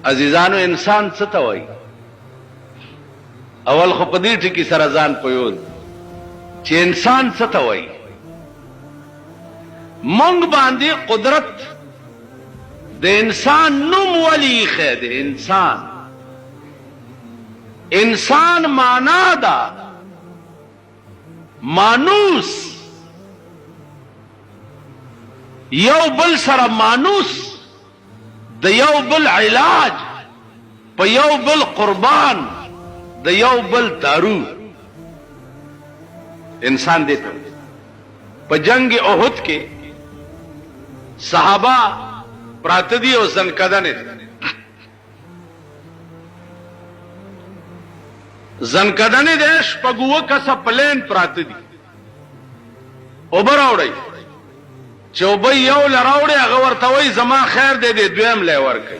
عزیزانو انسان څه ته وایي؟ اول خو په دې ټکي سره ځان پوهول چې انسان څه ته وایي. مونږ باندې قدرت د انسان نوم ولې ایښی دی؟ انسان معنا ده مانوس، یو بل سره مانوس، د یو بل علاج، په یو بل قربان، د یو بل دارو. انسان دیتا په جنگ احد کې صحابه پراته دي او زنکدنې دي. زنکدنې دي شپږ کسه پلین پراته دي. اوبه راوړئ، چې اوبه یو له راوړئ هغه ورته وایي زما خیر دی دی دویم لی ورکوي.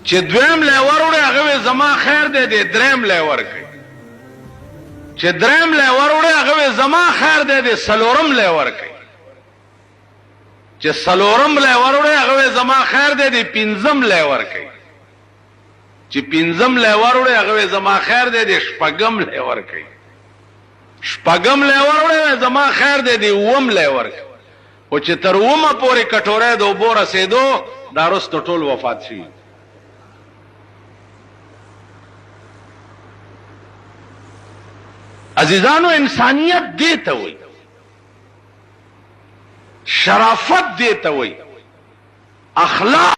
چې دویم لی وروړئ هغه وایي زما خیر دی دی دریم لی ورکوي. چې دریم لی وروړئ هغه وایي زما خیر دی دی څلورم لی ورکوي. چې څلورم لی وروړئ هغه وایي زما خیر دی دی پنځم لی ورکوي. چې پنځم لی وروړئ هغه وایي زما خیر دی دی شپږم لی ورکوي. شپږم لی وروړئ زما خیر دی دی اووم لی ورکوي. خو چې تر اوومه پورې کټوری د اوبو رسېدو دا وروسته ټول وفات شي. عزیزانو انسانیت دې ته وایي، شرافت دې ته وایي، اخلاق